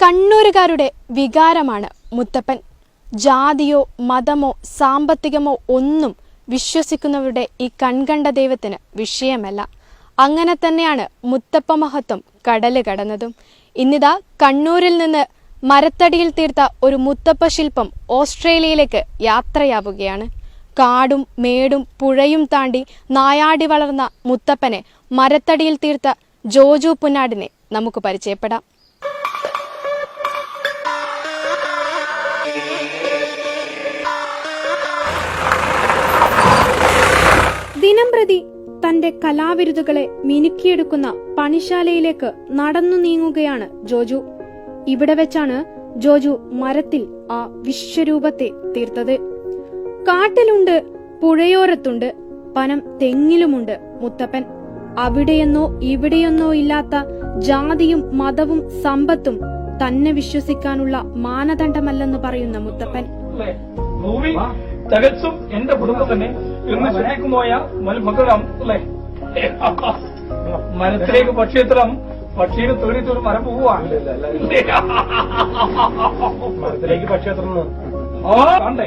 കണ്ണൂരുകാരുടെ വികാരമാണ് മുത്തപ്പൻ. ജാതിയോ മതമോ സാമ്പത്തികമോ ഒന്നും വിശ്വസിക്കുന്നവരുടെ ഈ കൺകണ്ട ദൈവത്തിന് വിഷയമല്ല. അങ്ങനെ തന്നെയാണ് മുത്തപ്പ മഹത്വം കടല് കടന്നതും. ഇന്നിതാ കണ്ണൂരിൽ നിന്ന് മരത്തടിയിൽ തീർത്ത ഒരു മുത്തപ്പ ശില്പം ഓസ്ട്രേലിയയിലേക്ക് യാത്രയാവുകയാണ്. കാടും മേടും പുഴയും താണ്ടി നായാടി വളർന്ന മുത്തപ്പനെ മരത്തടിയിൽ തീർത്ത ജോജു പുന്നാടിനെ നമുക്ക് പരിചയപ്പെടാം. ദിനംപ്രതി തന്റെ കലാവിരുതുകളെ മിനുക്കിയെടുക്കുന്ന പണിശാലയിലേക്ക് നടന്നു നീങ്ങുകയാണ് ജോജു. ഇവിടെ വെച്ചാണ് ജോജു മരത്തിൽ ആ വിശ്വരൂപത്തെ തീർത്തത്. കാട്ടിലുണ്ട്, പുഴയോരത്തുണ്ട്, പനം തെങ്ങിലുമുണ്ട് മുത്തപ്പൻ. അവിടെയെന്നോ ഇവിടെയെന്നോ ഇല്ലാത്ത ജാതിയും മതവും സമ്പത്തും തന്നെ വിശ്വസിക്കാനുള്ള മാനദണ്ഡമല്ലെന്ന് പറയുന്ന മുത്തപ്പൻ. തികച്ചും എന്റെ കുടുംബം തന്നെ എന്ന് ചിന്തിക്കുന്നോയ മകരം അല്ലേ. മരത്തിലേക്ക് പക്ഷിയെത്തണം, പക്ഷിയെ തേടിയിട്ടൊരു മരം പോവാണ്. മരത്തിലേക്ക് പക്ഷിയെത്തണം കണ്ടേ.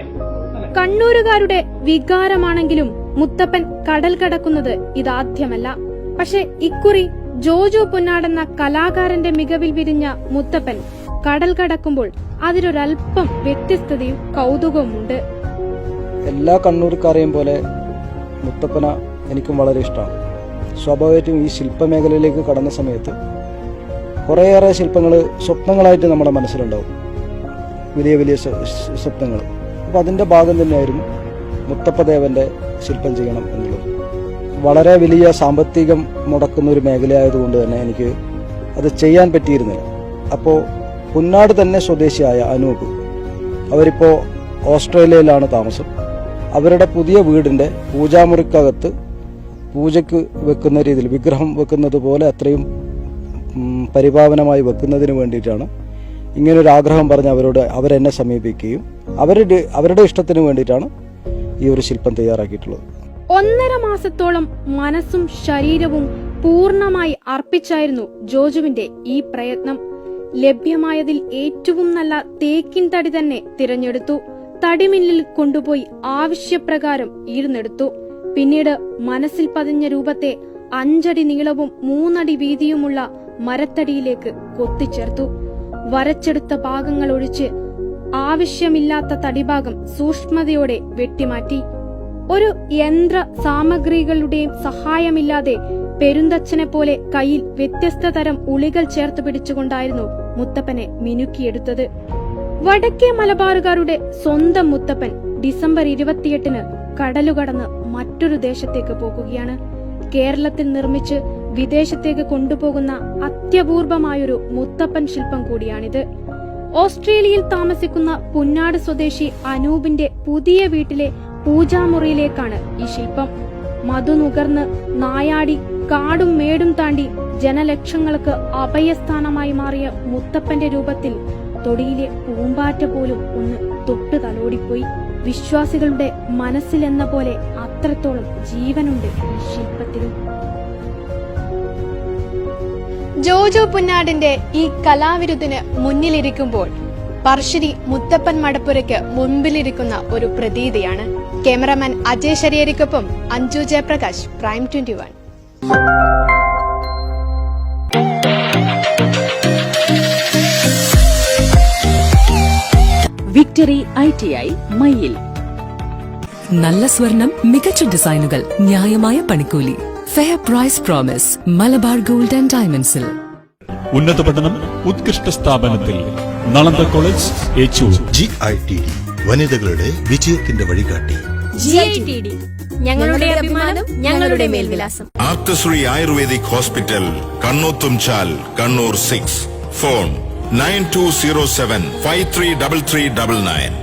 കണ്ണൂരുകാരുടെ വികാരമാണെങ്കിലും മുത്തപ്പൻ കടൽ കടക്കുന്നത് ഇതാദ്യമല്ല. പക്ഷെ ഇക്കുറി ജോജു പുന്നാടെന്ന കലാകാരന്റെ മികവിൽ വിരിഞ്ഞ മുത്തപ്പൻ കടൽ കടക്കുമ്പോൾ അതിലൊരൽപ്പം വ്യത്യസ്തതയും കൗതുകവുമുണ്ട്. എല്ലാ കണ്ണൂർക്കാരെയും പോലെ മുത്തപ്പന എനിക്കും വളരെ ഇഷ്ടമാണ്. സ്വാഭാവികമായിട്ടും ഈ ശില്പമേഖലയിലേക്ക് കടന്ന സമയത്ത് കുറേയേറെ ശില്പങ്ങൾ സ്വപ്നങ്ങളായിട്ട് നമ്മുടെ മനസ്സിലുണ്ടാവും, വലിയ വലിയ സ്വപ്നങ്ങൾ. അപ്പോൾ അതിൻ്റെ ഭാഗം തന്നെയായിരുന്നു മുത്തപ്പദേവന്റെ ശില്പം ചെയ്യണം എന്നുള്ളത്. വളരെ വലിയ സാമ്പത്തികം മുടക്കുന്ന ഒരു മേഖലയായതുകൊണ്ട് തന്നെ എനിക്ക് അത് ചെയ്യാൻ പറ്റിയിരുന്നില്ല. അപ്പോൾ പുന്നാട് തന്നെ സ്വദേശിയായ അനൂപ്, അവരിപ്പോൾ ഓസ്ട്രേലിയയിലാണ് താമസം. അവരുടെ പുതിയ വീടിന്റെ പൂജാമുറിക്കകത്ത് പൂജയ്ക്ക് വെക്കുന്ന രീതിയിൽ വിഗ്രഹം വെക്കുന്നത് പോലെ അത്രയും പരിപാവനമായി വെക്കുന്നതിന് വേണ്ടിയിട്ടാണ് ഇങ്ങനൊരു ആഗ്രഹം പറഞ്ഞ് അവരെന്നെ സമീപിക്കുകയും അവരുടെ ഇഷ്ടത്തിന് വേണ്ടിയിട്ടാണ് ഈ ഒരു ശില്പം തയ്യാറാക്കിയിട്ടുള്ളത്. 1.5 മാസത്തോളം മനസ്സും ശരീരവും പൂർണ്ണമായി അർപ്പിച്ചായിരുന്നു ജോജുവിന്റെ ഈ പ്രയത്നം. ലഭ്യമായതിൽ ഏറ്റവും നല്ല തേക്കിൻ തടി തന്നെ തിരഞ്ഞെടുത്തു. തടിമില്ലിൽ കൊണ്ടുപോയി ആവശ്യപ്രകാരം ഈർന്നെടുത്തു. പിന്നീട് മനസ്സിൽ പതിഞ്ഞ രൂപത്തെ 5 അടി നീളവും 3 അടി വീതിയുമുള്ള മരത്തടിയിലേക്ക് കൊത്തിച്ചേർത്തു. വരച്ചെടുത്ത ഭാഗങ്ങൾ ഒഴിച്ച് ആവശ്യമില്ലാത്ത തടിഭാഗം സൂക്ഷ്മതയോടെ വെട്ടിമാറ്റി. ഒരു യന്ത്ര സാമഗ്രികളുടെയും സഹായമില്ലാതെ പെരുന്തച്ഛനെ പോലെ കയ്യിൽ വ്യത്യസ്ത തരം ഉളികൾ ചേർത്ത് പിടിച്ചുകൊണ്ടായിരുന്നു മുത്തപ്പനെ മിനുക്കിയെടുത്തത്. വടക്കേ മലബാറുകാരുടെ സ്വന്തം മുത്തപ്പൻ ഡിസംബർ 28-ന് കടലുകടന്ന് മറ്റൊരു ദേശത്തേക്ക് പോകുകയാണ്. കേരളത്തിൽ നിർമ്മിച്ച് വിദേശത്തേക്ക് കൊണ്ടുപോകുന്ന അത്യപൂർവമായൊരു മുത്തപ്പൻ ശില്പം കൂടിയാണിത്. ഓസ്ട്രേലിയയിൽ താമസിക്കുന്ന പുന്നാട് സ്വദേശി അനൂപിന്റെ പുതിയ വീട്ടിലെ പൂജാമുറിയിലേക്കാണ് ഈ ശില്പം. മധു നുകർന്ന് നായാടി കാടും മേടും താണ്ടി ജനലക്ഷങ്ങൾക്ക് അഭയസ്ഥാനമായി മാറിയ മുത്തപ്പന്റെ രൂപത്തിൽ തൊടിയിലെ പൂമ്പാറ്റ പോലും ഒന്ന് തൊട്ടു തലോടിപ്പോയി. വിശ്വാസികളുടെ മനസ്സിലെന്ന പോലെ അത്രത്തോളം ജീവനുണ്ട് ഈ ശില്പത്തിലും. ജോജു പുന്നാടിന്റെ ഈ കലാവിരുദിന് മുന്നിലിരിക്കുമ്പോൾ പറശ്ശിനി മുത്തപ്പൻ മടപ്പുരയ്ക്ക് മുൻപിലിരിക്കുന്ന ഒരു പ്രതീതിയാണ്. ക്യാമറമാൻ അജയ് ശരിയരിക്കൊപ്പം Anju Jayaprakash, prime 21. Victory ITI മയിൽ. നല്ല സ്വർണം, മികച്ച ഡിസൈനുകൾ, ന്യായമായ പണിക്കൂലി. Fair price promise. Malabar gold and ഡയമണ്ട്സിൽ. ഉന്നത പഠനം ഉത്കൃഷ്ട സ്ഥാപനത്തിൽ നളന്ദ കോളേജ് ഏച്ചൂർ. GITD വനിതകളുടെ വിജയത്തിന്റെ വഴികാട്ടി. GITD ഞങ്ങളുടെ അഭിമാനം, ഞങ്ങളുടെ മേൽവിലാസം. Arthasree ayurvedic hospital, Kannothumchal, Kannur 6. Phone 9207 533399.